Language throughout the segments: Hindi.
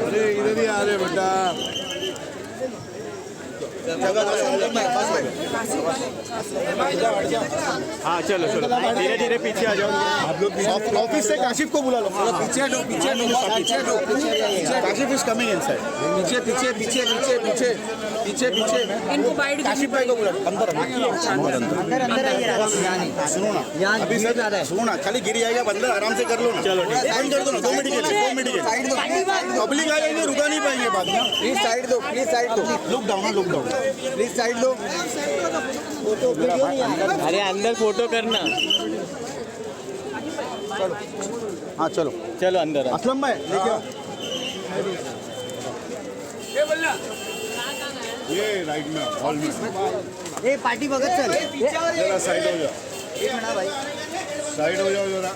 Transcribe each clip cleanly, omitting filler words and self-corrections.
अरे इधर ही आ रहे बेटा। हाँ चलो चलो धीरे धीरे पीछे आ जाओ। आप लोग ऑफिस से काशिफ को बुला लो। पीछे हटो, पीछे हटो, काशिफ इज कमिंग इनसाइड। पीछे पीछे पीछे पीछे पीछे पीछे पीछे इनको बाइट काशिफ भाई को बुला लो। अंदर सुनो ना, अभी सर सुनो ना, खाली गिर जाएगा बंदर, आराम से कर लो ना। चलो बंद कर दो ना, 2 मिनट के लिए, 2 मिनट के लिए। पब्लिक आ जाएंगे, रुका नहीं पाएंगे बाद में। प्लीज साइड दो, प्लीज साइड दो, look down, look down, please side दो। अरे अंदर फोटो करना। हाँ चलो चलो अंदर आओ। असलम भाई लेके आओ। ये राइट में हॉल में ए पार्टी भगत चल, जरा साइड हो जाओ, भाई साइड हो जाओ जरा।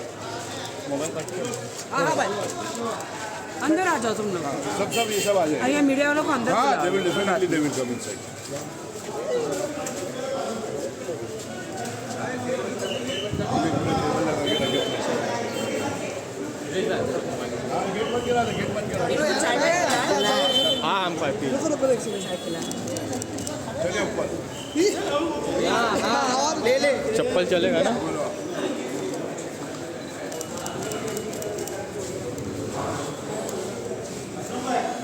हाँ भाई अंदर आ जाओ तुम लोग। सब ये सब आ जाए। आइए मीडिया वालों को अंदर हाँ बुलाओ। they will definitely they will come inside। Gate बंद करा दे, गेट बंद करा दे। हाँ हम पार्टी चलिए ऊपर। ले ले। चप्पल चलेगा ना।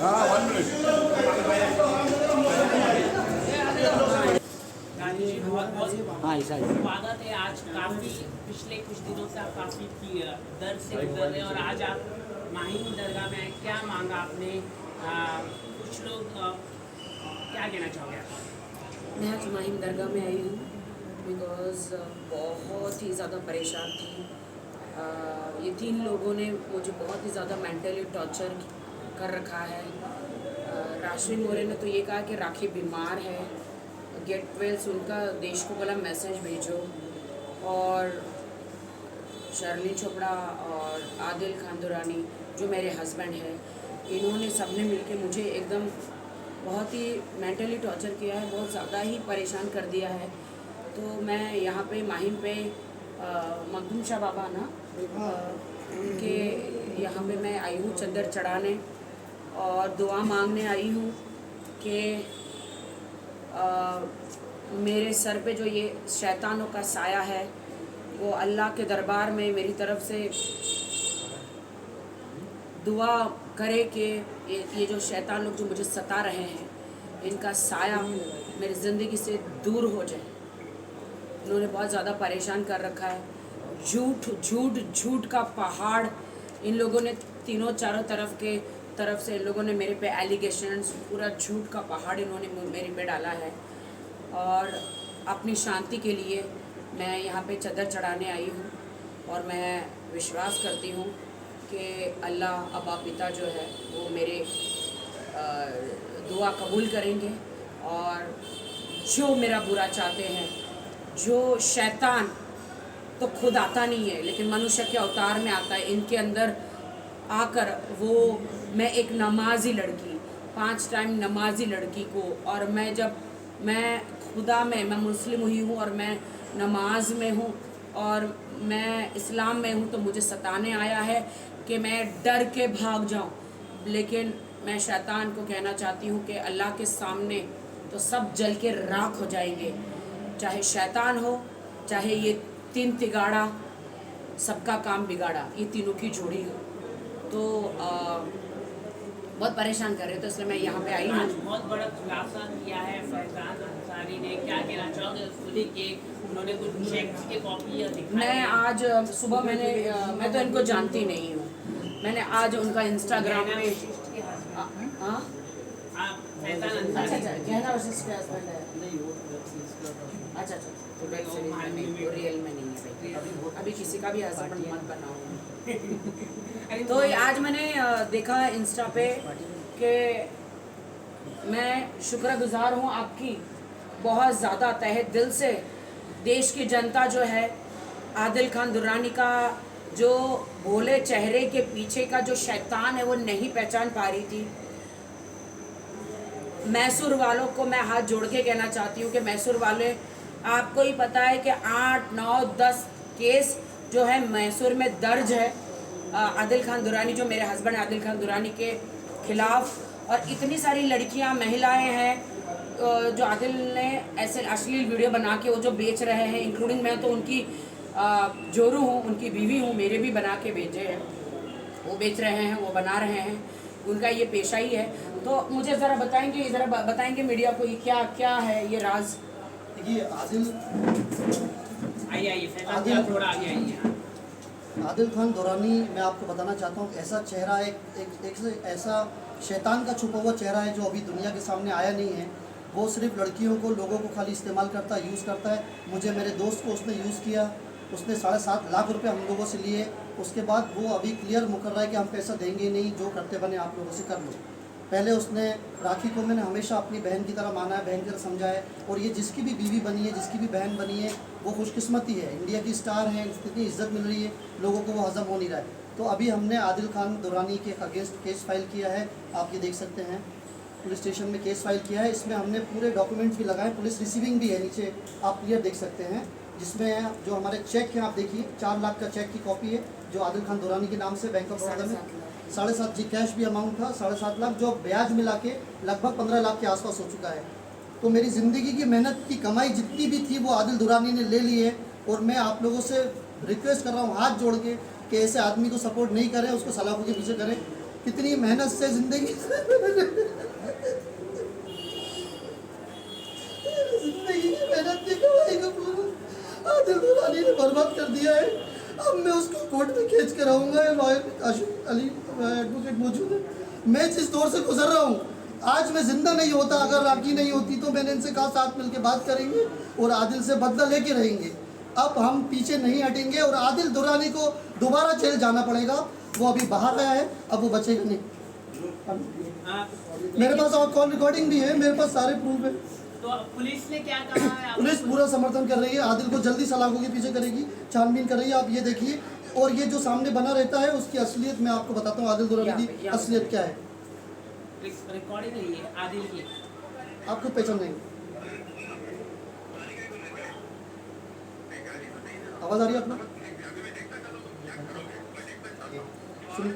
हाँ 1 मिनट। हाँ ऐसा ही। स्वागत है। आज काफी पिछले कुछ दिनों से आप काफी दर्द से गुजर रहे हैं और आज आप माहिम दरगाह में आए, क्या मांगा आपने? कुछ लोग क्या कहना चाहोगे आप? मैं आज माहिम दरगाह में आई हूँ बिकॉज बहुत ही ज़्यादा परेशान थी। ये 3 लोगों ने मुझे बहुत ही ज़्यादा मेंटली टॉर्चर कर रखा है। राशि मोरे ने तो ये कहा कि राखी बीमार है, गेट वेल उनका देश को बोला मैसेज भेजो, और शर्ली चोपड़ा और आदिल खान दुरानी जो मेरे हस्बैंड हैं, इन्होंने सबने मिलके मुझे एकदम बहुत ही मेंटली टॉर्चर किया है, बहुत ज़्यादा ही परेशान कर दिया है। तो मैं यहाँ पे माहिम पे मखदूम शाह बाबा ना उनके यहाँ पे मैं आई हूँ चद्दर चढ़ाने और दुआ मांगने आई हूँ कि मेरे सर पे जो ये शैतानों का साया है वो अल्लाह के दरबार में मेरी तरफ से दुआ करे कि ये जो शैतान लोग जो मुझे सता रहे हैं इनका साया मेरी ज़िंदगी से दूर हो जाए। इन्होंने बहुत ज़्यादा परेशान कर रखा है। झूठ का पहाड़ इन लोगों ने तीनों चारों तरफ से इन लोगों ने मेरे पे एलिगेशंस, पूरा झूठ का पहाड़ इन्होंने मेरे पे डाला है। और अपनी शांति के लिए मैं यहाँ पे चद्दर चढ़ाने आई हूँ और मैं विश्वास करती हूँ कि अल्लाह अबा पिता जो है वो मेरे दुआ कबूल करेंगे और जो मेरा बुरा चाहते हैं, जो शैतान तो खुद आता नहीं है लेकिन मनुष्य के अवतार में आता है, इनके अंदर आकर वो मैं एक नमाजी लड़की 5 टाइम नमाजी लड़की को, और मैं खुदा में मैं मुस्लिम हुई हूँ और मैं नमाज में हूँ और मैं इस्लाम में हूँ, तो मुझे सताने आया है कि मैं डर के भाग जाऊँ। लेकिन मैं शैतान को कहना चाहती हूँ कि अल्लाह के सामने तो सब जल के राख हो जाएंगे, चाहे शैतान हो चाहे ये 3 तिगाड़ा, सबका काम बिगाड़ा, ये तीनों की जोड़ी हो। तो बहुत परेशान कर रहे तो इसलिए मैं यहाँ पे आई हूँ। आज बहुत बड़ा खुलासा किया है फैजान अंसारी ने, क्या कहना चाहोगे उसको लेके? उन्होंने कुछ चेक्स की कॉपी दिखाई। मैं आज सुबह मैं तो इनको जानती नहीं हूँ, मैंने आज उनका इंस्टाग्राम पे हाँ फैजान अच्छा अंसारी कहना वशिष्ठ के हस्बैंड है। अच्छा तो वेब सीरीज में नहीं, वो रियल में नहीं है। अभी किसी का भी हस्बैंड मत बनाओ। तो आज मैंने देखा इंस्टा पे कि मैं शुक्रगुजार हूँ आपकी बहुत ज़्यादा तहे दिल से। देश की जनता जो है आदिल खान दुरानी का जो भोले चेहरे के पीछे का जो शैतान है वो नहीं पहचान पा रही थी। मैसूर वालों को मैं हाथ जोड़ के कहना चाहती हूँ कि मैसूर वाले, आपको ही पता है कि 8, 9, 10 केस जो है मैसूर में दर्ज है आदिल खान दुरानी, जो मेरे हस्बैंड आदिल खान दुरानी के खिलाफ। और इतनी सारी लड़कियां, महिलाएं हैं जो आदिल ने ऐसे अश्लील वीडियो बना के वो जो बेच रहे हैं, इंक्लूडिंग मैं तो उनकी जोरू हूँ, उनकी बीवी हूँ, मेरे भी बना के बेचे हैं, वो बेच रहे हैं, वो बना रहे हैं, उनका ये पेशा ही है। तो मुझे ज़रा बताएंगे, ज़रा बताएंगे मीडिया को ये क्या क्या है ये राज। देखिए आइए थोड़ा आगे आइए। आदिल खान दुरानी, मैं आपको बताना चाहता हूँ ऐसा चेहरा एक ऐसा शैतान का छुपा हुआ चेहरा है जो अभी दुनिया के सामने आया नहीं है। वो सिर्फ लड़कियों को, लोगों को खाली इस्तेमाल करता है, यूज़ करता है। मुझे, मेरे दोस्त को उसने यूज़ किया, उसने 7.5 लाख रुपए हम लोगों से लिए। उसके बाद वो अभी क्लियर मुकर रहा है कि हम पैसा देंगे नहीं, जो करते बने आप लोगों से कर लो। पहले उसने राखी को, मैंने हमेशा अपनी बहन की तरह माना है, बहन की तरह समझा है। और ये जिसकी भी बीवी बनी है, जिसकी भी बहन बनी है, वो खुशकिस्मती है, इंडिया की स्टार है, इतनी इज्जत मिल रही है, लोगों को वो हज़म हो नहीं रहा है। तो अभी हमने आदिल खान दुरानी के अगेंस्ट केस फाइल किया है, आप ये देख सकते हैं, पुलिस स्टेशन में केस फाइल किया है। इसमें हमने पूरे डॉक्यूमेंट्स भी लगाए, पुलिस रिसीविंग भी है, नीचे आप क्लियर देख सकते हैं, जिसमें जो हमारे चेक हैं आप देखिए, 4 लाख का चेक की कॉपी है जो आदिल खान दुरानी के नाम से बैंक ऑफ बड़ौदा में 7.5 जी कैश भी अमाउंट था, 7.5 लाख, जो ब्याज मिला के लगभग 15 लाख के आसपास हो चुका है। तो मेरी ज़िंदगी की मेहनत की कमाई जितनी भी थी वो आदिल दुरानी ने ले ली है। और मैं आप लोगों से रिक्वेस्ट कर रहा हूँ हाथ जोड़ के कि ऐसे आदमी को सपोर्ट नहीं करें, उसको सलाखों के पीछे करें। कितनी मेहनत से ज़िंदगी की मेहनत की कमाई को आदिल दुरानी ने बर्बाद कर दिया है। अब मैं उसको कोर्ट में खींच के रहूँगा। लॉयर काशिफ अली एडवोकेट मौजूद है। मैं जिस दौर से गुजर रहा हूँ, आज मैं जिंदा नहीं होता, अगर राखी नहीं होती तो मैंने इनसे कहा साथ मिलकर बात करेंगे और आदिल से बदला लेके रहेंगे। अब हम पीछे नहीं हटेंगे और आदिल दुरानी को दोबारा जेल जाना पड़ेगा। वो अभी बाहर आया है, अब वो बचेगा नहीं। मेरे पास और कॉल रिकॉर्डिंग भी है, मेरे पास सारे प्रूफ है। तो पुलिस ने क्या कहा है? पुलिस पूरा समर्थन कर रही है, आदिल को जल्दी सलाखों के पीछे करेगी, छानबीन कर रही है। आप ये देखिए, और ये जो सामने बना रहता है उसकी असलियत मैं आपको बताता हूँ, आदिल दुरानी की असलियत क्या है। रिकॉर्डिंग है ये आदिल की, आप खुद पहचान देंगे। आवाज आ रही है अपना? सुनिए।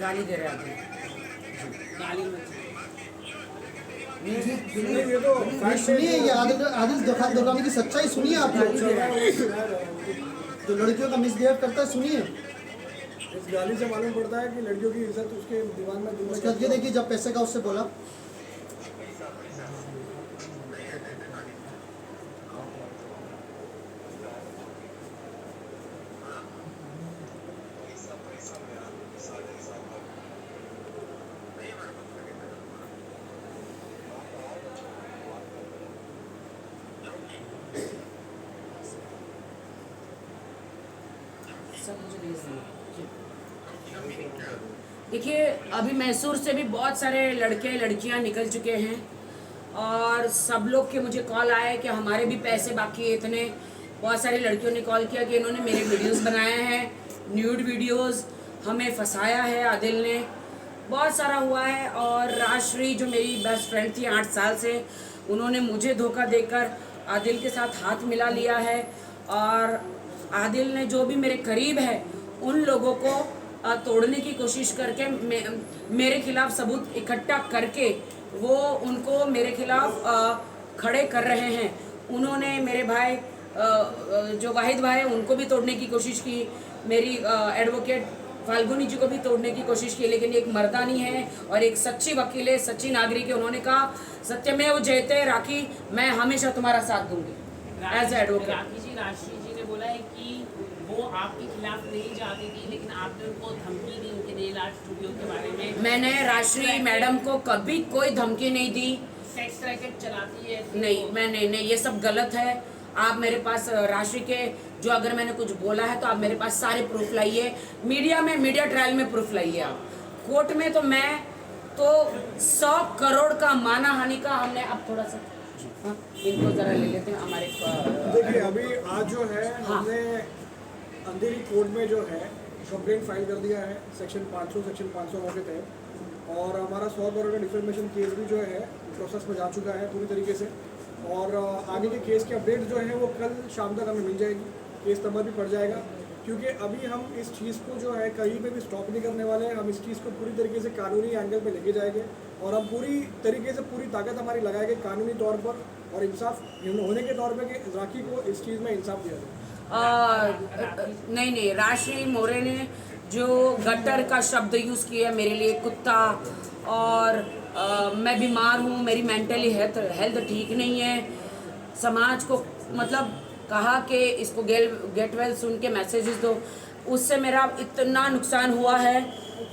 गाली दे रहे हैं गाली में सुनिए, ये आदिल खान दुरानी की सच्चाई सुनिए आप लोग। जो लड़कियों का मिसबिहेव करता है, सुनिए। इस गाली से मालूम पड़ता है कि लड़कियों की इज्जत उसके दिमाग में दूर। उसका ये देखिए, जब पैसे का उससे बोला, देखिए, अभी मैसूर से भी बहुत सारे लड़के लड़कियां निकल चुके हैं और सब लोग के मुझे कॉल आए कि हमारे भी पैसे बाकी है इतने। बहुत सारी लड़कियों ने कॉल किया कि इन्होंने मेरे वीडियोस बनाए हैं, न्यूड वीडियोस, हमें फंसाया है आदिल ने, बहुत सारा हुआ है। और राजश्री जो मेरी बेस्ट फ्रेंड थी 8 साल से, उन्होंने मुझे धोखा देकर आदिल के साथ हाथ मिला लिया है। और आदिल ने जो भी मेरे करीब है उन लोगों को तोड़ने की कोशिश करके मेरे खिलाफ सबूत इकट्ठा करके वो उनको मेरे खिलाफ खड़े कर रहे हैं। उन्होंने मेरे भाई जो वाहिद भाई उनको भी तोड़ने की कोशिश की, मेरी एडवोकेट फाल्गुनी जी को भी तोड़ने की कोशिश की, लेकिन एक मर्दानी है और एक सच्ची वकील है, सच्ची नागरिक है। उन्होंने कहा सत्यमेव जयते राखी, मैं हमेशा तुम्हारा साथ दूंगी एज एडवोकेट। राशि जी ने बोला है कि वो आपके खिलाफ नहीं जाती थी, लेकिन आपने उनको धमकी दी उनके नेल आर्ट स्टूडियो के बारे में। मैंने राजश्री मैडम को कभी कोई धमकी नहीं दी। सेक्स रैकेट चलाती है? नहीं, मैं नहीं, ये सब गलत है। आप मेरे पास राशि के जो अगर मैंने कुछ बोला है तो आप मेरे पास सारे प्रूफ लाइए, मीडिया में, मीडिया ट्रायल में प्रूफ लाइए। आप कोर्ट में तो मैं तो 100 करोड़ का माना हानि का हमने अब थोड़ा सा हाँ, इनको ज़रा ले लेते हैं हमारे देखिए अभी आज जो है हमने अंधेरी कोर्ट में जो है कंप्लेंट फाइल कर दिया है सेक्शन 500 के तहत, और हमारा 100 करोड़ का डिफेमेशन केस भी जो है प्रोसेस में जा चुका है पूरी तरीके से, और आगे के केस की अपडेट जो है वो कल शाम तक हमें मिल जाएगी, केस नंबर भी पड़ जाएगा, क्योंकि अभी हम इस चीज़ को जो है कहीं पे भी स्टॉप नहीं करने वाले हैं। हम इस चीज़ को पूरी तरीके से कानूनी एंगल पे लेके जाएंगे, और हम पूरी तरीके से पूरी ताकत हमारी लगाएंगे कानूनी तौर पर और इंसाफ होने के तौर पे कि राखी को इस चीज़ में इंसाफ दिया जाए। नहीं, राशि मोरे ने जो गटर का शब्द यूज़ किया मेरे लिए, कुत्ता, और मैं बीमार हूँ, मेरी मेंटली हेल्थ ठीक नहीं है, समाज को मतलब कहा कि इसको गेट वेल सुन के मैसेजेस दो, उससे मेरा इतना नुकसान हुआ है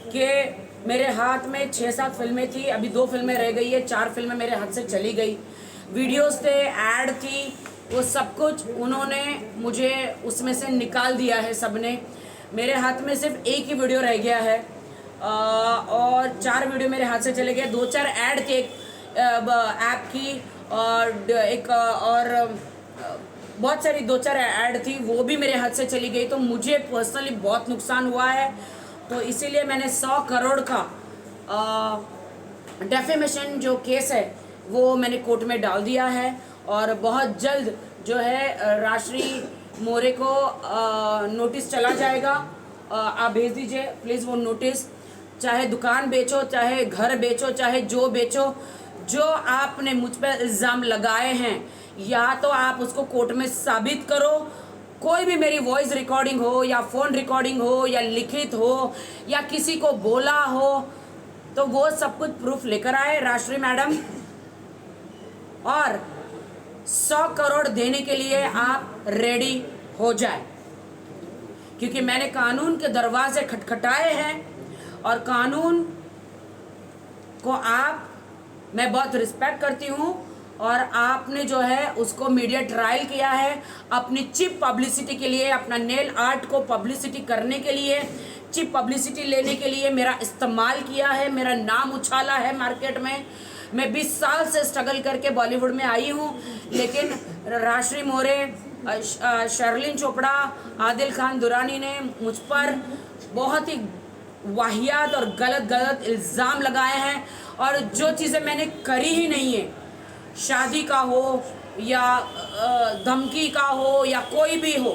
कि मेरे हाथ में 6-7 फिल्में थी, अभी 2 फिल्में रह गई है, 4 फिल्में मेरे हाथ से चली गई, वीडियोस थे, ऐड थी, वो सब कुछ उन्होंने मुझे उसमें से निकाल दिया है सबने। मेरे हाथ में सिर्फ एक ही वीडियो रह गया है, और 4 वीडियो मेरे हाथ से चले गए, 2-4 ऐड थे ऐप की, और एक और बहुत सारी 2-4 ऐड थी, वो भी मेरे हाथ से चली गई, तो मुझे पर्सनली बहुत नुकसान हुआ है। तो इसीलिए मैंने 100 करोड़ का डेफेमेशन जो केस है वो मैंने कोर्ट में डाल दिया है, और बहुत जल्द जो है राशि मोरे को नोटिस चला जाएगा, आप भेज दीजिए प्लीज़ वो नोटिस। चाहे दुकान बेचो, चाहे घर बेचो, चाहे जो बेचो, जो आपने मुझ पर इल्ज़ाम लगाए हैं, या तो आप उसको कोर्ट में साबित करो, कोई भी मेरी वॉइस रिकॉर्डिंग हो या फ़ोन रिकॉर्डिंग हो या लिखित हो या किसी को बोला हो, तो वो सब कुछ प्रूफ लेकर आए राशि मैडम, और 100 करोड़ देने के लिए आप रेडी हो जाए, क्योंकि मैंने कानून के दरवाजे खटखटाए हैं, और कानून को मैं बहुत रिस्पेक्ट करती हूँ, और आपने जो है उसको मीडिया ट्रायल किया है अपनी चिप पब्लिसिटी के लिए, अपना नेल आर्ट को पब्लिसिटी करने के लिए, चिप पब्लिसिटी लेने के लिए मेरा इस्तेमाल किया है, मेरा नाम उछाला है मार्केट में। मैं 20 साल से स्ट्रगल करके बॉलीवुड में आई हूँ, लेकिन राशि मोरे, शर्लिन चोपड़ा, आदिल खान दुरानी ने मुझ पर बहुत ही वाहियात और गलत इल्ज़ाम लगाए हैं, और जो चीज़ें मैंने करी ही नहीं है, शादी का हो या धमकी का हो या कोई भी हो,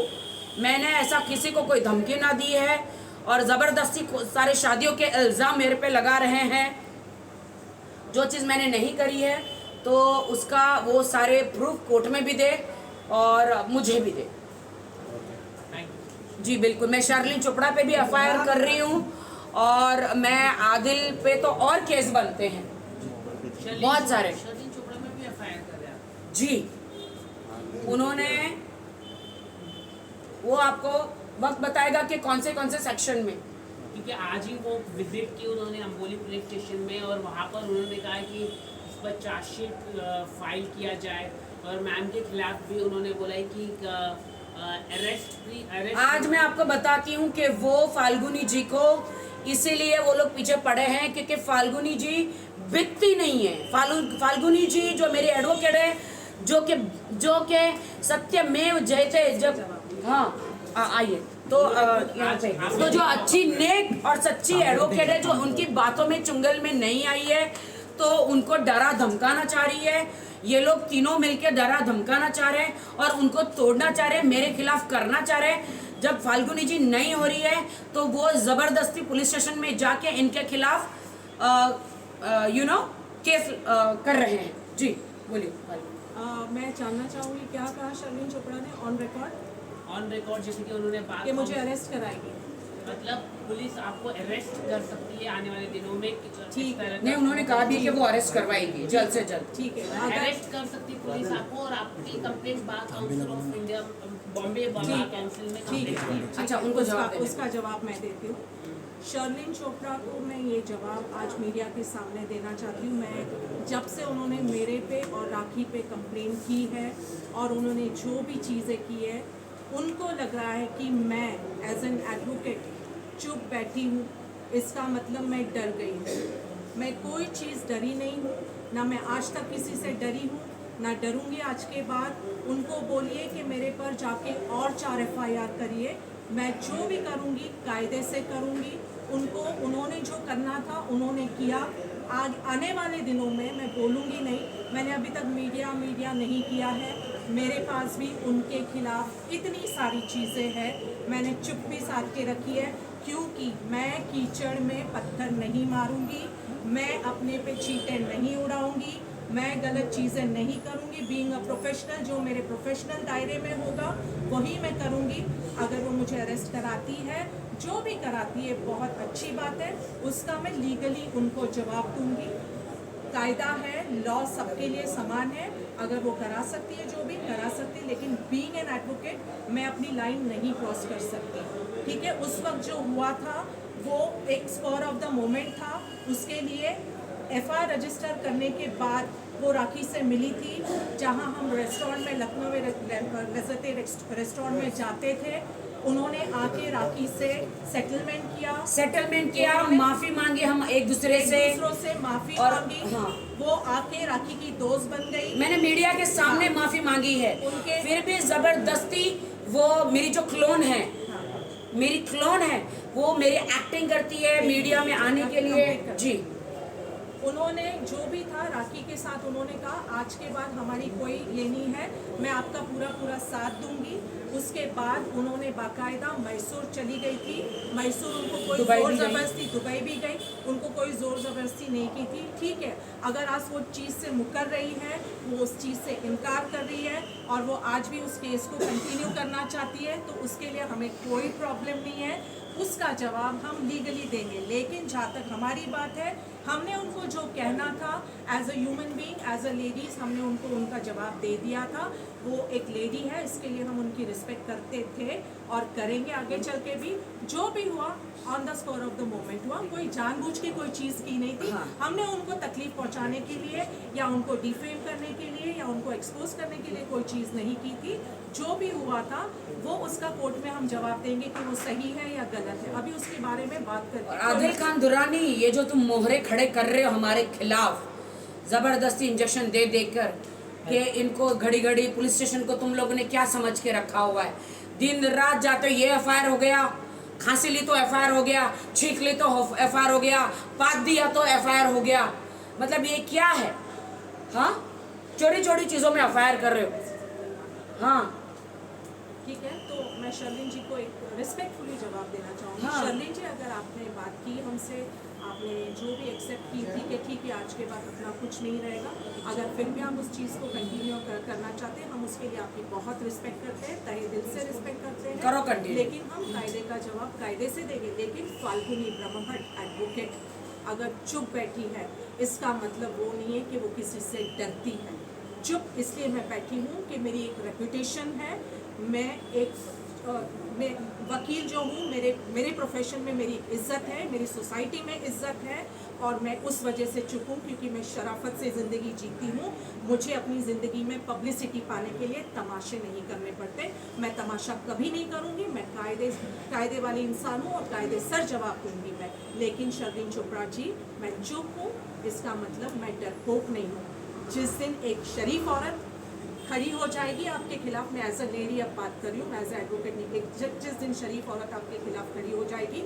मैंने ऐसा किसी को कोई धमकी ना दी है, और ज़बरदस्ती सारे शादियों के इल्ज़ाम मेरे पे लगा रहे हैं। जो चीज़ मैंने नहीं करी है तो उसका वो सारे प्रूफ कोर्ट में भी दे और मुझे भी दे। जी बिल्कुल, मैं शर्लिन चोपड़ा पे भी एफआईआर कर रही हूँ, और मैं आदिल पे तो और केस बनते हैं बहुत सारे। शर्लिन चोपड़ा में भी एफआईआर कर रहे हैं जी, उन्होंने वो आपको वक्त बताएगा कि कौन से सेक्शन में, क्योंकि आज ही वो विजिट की उन्होंने अम्बोली पुलिस स्टेशन में, और वहाँ पर उन्होंने कहा कि इस पर चार्जशीट फाइल किया जाए, और मैम के खिलाफ भी उन्होंने बोला है कि अरेस्ट। आज मैं आपको बताती हूँ कि वो फाल्गुनी जी को इसीलिए वो लोग पीछे पड़े हैं क्योंकि फाल्गुनी जी बिकती नहीं है। फाल्गुनी जी जो मेरी एडवोकेट है, जो के सत्यमेव जयते, जब हाँ आइए तो यहाँ पे तो जो अच्छी नेक और सच्ची एडवोकेट है, जो उनकी बातों में चुंगल में नहीं आई है, तो उनको डरा धमकाना चाह रही है। ये लोग तीनों मिलकर डरा धमकाना चाह रहे हैं और उनको तोड़ना चाह रहे हैं, मेरे खिलाफ करना चाह रहे हैं। जब फाल्गुनी जी नहीं हो रही है तो वो ज़बरदस्ती पुलिस स्टेशन में जाके इनके खिलाफ केस कर रहे हैं। जी बोलिए। मैं जानना चाहूँगी क्या कहा शर्लिन चोपड़ा ने ऑन रिकॉर्ड, जैसे कि उन्होंने बात कि मुझे अरेस्ट कराएगी, मतलब पुलिस आपको अरेस्ट कर सकती है आने वाले दिनों में। ठीक है, नहीं, उन्होंने कहा भी कि वो अरेस्ट करवाएंगी जल्द से जल्द। ठीक है, अरेस्ट कर सकती पुलिस आपको, और आपकी complaint bar council of India Bombay bar council में ठीक है। अच्छा, उनको जवाब उसका जवाब मैं देती हूँ। शर्लिन चोपड़ा को मैं ये जवाब आज मीडिया के सामने देना चाहती हूँ। मैं जब से उन्होंने मेरे पे और राखी पे कंप्लेन की है और उन्होंने जो भी चीज़ें की है, उनको लग रहा है कि मैं एज एन एडवोकेट चुप बैठी हूँ, इसका मतलब मैं डर गई हूँ। मैं कोई चीज़ डरी नहीं हूँ, ना मैं आज तक किसी से डरी हूँ, ना डरूंगी आज के बाद। उनको बोलिए कि मेरे पर जाके और 4 FIR करिए। मैं जो भी करूंगी कायदे से करूंगी। उन्होंने जो करना था उन्होंने किया। आने वाले दिनों में मैं बोलूँगी नहीं। मैंने अभी तक मीडिया नहीं किया है। मेरे पास भी उनके खिलाफ इतनी सारी चीज़ें हैं, मैंने चुप भी साध के रखी है, क्योंकि मैं कीचड़ में पत्थर नहीं मारूंगी, मैं अपने पे चीटे नहीं उड़ाऊंगी, मैं गलत चीज़ें नहीं करूंगी। बीइंग अ प्रोफेशनल, जो मेरे प्रोफेशनल दायरे में होगा वही मैं करूंगी। अगर वो मुझे अरेस्ट कराती है, जो भी कराती है, बहुत अच्छी बात है, उसका मैं लीगली उनको जवाब दूंगी। कायदा है, लॉ सबके लिए समान है। अगर वो करा सकती है, जो भी करा सकती है, लेकिन बीइंग एन एडवोकेट मैं अपनी लाइन नहीं क्रॉस कर सकती। ठीक है, उस वक्त जो हुआ था वो एक स्पॉर ऑफ द मोमेंट था। उसके लिए FIR रजिस्टर करने के बाद वो राखी से मिली थी, जहां हम रेस्टोरेंट में, लखनऊ में लज़्ज़ते रेस्टोरेंट में जाते थे। उन्होंने आके राखी से सेटलमेंट किया, माफी मांगी, हम एक दूसरे से माफी और मांगी। हाँ। वो आके राखी की दोस्त बन गई। मैंने मीडिया के सामने माफी मांगी है। फिर भी जबरदस्ती वो मेरी जो क्लोन है, मेरी क्लोन है, वो मेरी एक्टिंग करती है मीडिया में आने के लिए। जी, उन्होंने जो भी था राखी के साथ, उन्होंने कहा आज के बाद हमारी कोई ये नहीं है, मैं आपका पूरा साथ दूंगी। उसके बाद उन्होंने बाकायदा मैसूर चली गई थी। मैसूर उनको कोई जोर जबरदस्ती, दुबई भी गई, उनको कोई जोर जबरदस्ती नहीं की थी। ठीक है, अगर आज वो चीज़ से मुकर रही है, वो उस चीज़ से इनकार कर रही है और वो आज भी उस केस को कंटिन्यू करना चाहती है, तो उसके लिए हमें कोई प्रॉब्लम नहीं है। उसका जवाब हम लीगली देंगे। लेकिन जहाँ तक हमारी बात है, हमने उनको जो कहना था as a human being, as a ladies, हमने उनको उनका जवाब दे दिया था। वो एक लेडी है, इसके लिए हम उनकी रिस्पेक्ट करते थे और करेंगे आगे चल के भी। जो भी हुआ on the spot of the moment हुआ, कोई जानबूझ के कोई चीज़ की नहीं थी। हमने उनको तकलीफ पहुंचाने के लिए या उनको डिफेम करने के लिए या उनको एक्सपोज करने के लिए कोई चीज़ नहीं की थी। जो भी हुआ था वो उसका कोर्ट में हम जवाब देंगे कि वो सही है या गलत है। अभी उसके बारे में बात करते हैं। आदिल खान दुरानी, ये जो तुम मोहरे खड़े कर रहे हो हमारे खिलाफ, जबरदस्ती इंजेक्शन दे देकर कि इनको घड़ी घड़ी पुलिस स्टेशन को तुम लोगों ने क्या समझ के रखा हुआ है। दिन रात जाते ये FIR हो गया, खांसी ली तो FIR हो गया, छींक ली तो FIR हो गया, पात दिया तो FIR हो गया। मतलब ये क्या है? हाँ, चोरी चोरी चीज़ों में FIR कर रहे हो। हाँ, ठीक है, तो मैं शर्लिन जी को एक रिस्पेक्टफुली जवाब देना चाहूँगी। हाँ। शर्लिन जी, अगर आपने बात की हमसे, आपने जो भी एक्सेप्ट की थी कि ठीक है आज के बाद अपना कुछ नहीं रहेगा, अगर फिर भी आप उस चीज़ को कंटिन्यू करना चाहते हैं, हम उसके लिए आपकी बहुत रिस्पेक्ट करते हैं, तहे दिल से रिस्पेक्ट करते हैं। करो कंटिन्यू। लेकिन हम कायदे का जवाब कायदे से देंगे। लेकिन फाल्गुनी ब्रह्मभट्ट एडवोकेट अगर चुप बैठी है, इसका मतलब वो नहीं है कि वो किसी से डरती है। चुप इसलिए मैं बैठी हूँ कि मेरी एक रेपुटेशन है, मैं एक मैं वकील जो हूँ, मेरे प्रोफेशन में मेरी इज्जत है, मेरी सोसाइटी में इज्जत है, और मैं उस वजह से चुप हूँ क्योंकि मैं शराफत से ज़िंदगी जीती हूँ। मुझे अपनी ज़िंदगी में पब्लिसिटी पाने के लिए तमाशे नहीं करने पड़ते। मैं तमाशा कभी नहीं करूँगी। मैं कायदे वाली इंसान हूँ और कायदे सर जवाब दूँगी मैं। लेकिन शर्लिन चोपड़ा जी, मैं चुप हूँ, इसका मतलब मैं डरपोक नहीं हूँ। जिस दिन एक शरीफ औरत खड़ी हो जाएगी आपके खिलाफ, मैं एज अ लेडी अब बात कर रही हूँ, मैं एज अ एडवोकेट नहीं, जिस दिन शरीफ औरत आपके खिलाफ खड़ी हो जाएगी,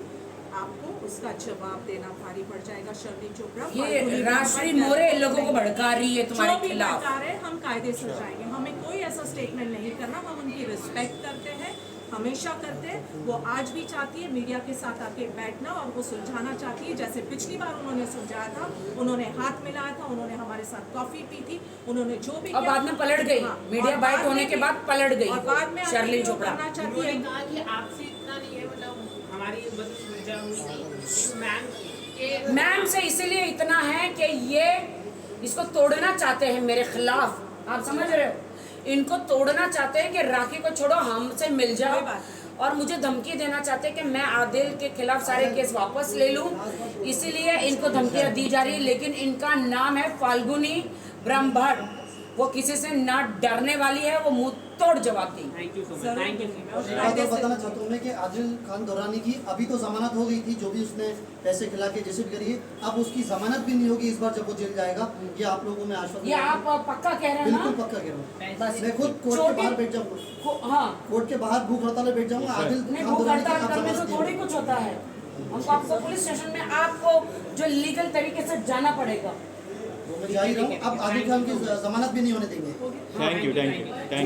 आपको उसका जवाब देना भारी पड़ जाएगा। शर्लिन चोपड़ा, ये राष्ट्रीय मोहरे लोगों को भड़का रही है तुम्हारे जो भी खिलाफ। भड़का रहे, हम कायदे से जाएंगे। हमें कोई ऐसा स्टेटमेंट नहीं करना। हम उनकी रिस्पेक्ट करते हैं, हमेशा करते हैं। वो आज भी चाहती है मीडिया के साथ आके बैठना और वो सुलझाना चाहती है, जैसे पिछली बार उन्होंने सुलझाया था। उन्होंने हाथ मिलाया था, उन्होंने हमारे साथ कॉफी पी थी, उन्होंने जो भी और बाद में पलट गई। मीडिया बाइट होने के बाद पलट गई और बाद में शर्लिन चोपड़ा। करना चाहती उन्होंने है। कहा कि आपसे इतना नहीं है, मतलब हमारी सुलझा हुई नहीं। मैम से इसीलिए इतना है कि ये इसको तोड़ना चाहते हैं मेरे खिलाफ। आप समझ रहे हो? इनको तोड़ना चाहते हैं कि राखी को छोड़ो, हमसे मिल जाओ, और मुझे धमकी देना चाहते हैं कि मैं आदिल के खिलाफ सारे केस वापस ले लूं। इसीलिए इनको धमकियां दी जा रही है। लेकिन इनका नाम है फाल्गुनी ब्रह्मभट्ट। वो किसी से ना डरने वाली है, वो मुंह तोड़ जवाब देंगे। Thank you so much, thank you. एक बात और बताना चाहता हूँ मैं कि आदिल खान दौरानी की अभी तो जमानत हो गई थी, जो भी उसने पैसे खिला के जैसे भी करी है, अब उसकी जमानत भी नहीं होगी इस बार जब वो जेल जाएगा। ये आप लोगों में आश्वासन ये आप पक्का कह रहे हैं ना? बिल्कुल पक्का कह रहा हूँ। बस मैं खुद कोर्ट के बाहर बैठ जाऊँगा, हाँ कोर्ट के बाहर भूख हड़ताल में बैठ जाऊँगा। आदिल नहीं, खान वो दौरानी की हड़ताल आप करने जमानत से थोड़ी कुछ होता है। हमको आपको पुलिस स्टेशन में आपको जो लीगल तरीके से जाना पड़ेगा। वो मैं जा ही रहा हूँ। अब आदिल खान की जमानत भी नहीं होने देंगे। Thank you, thank you, thank you.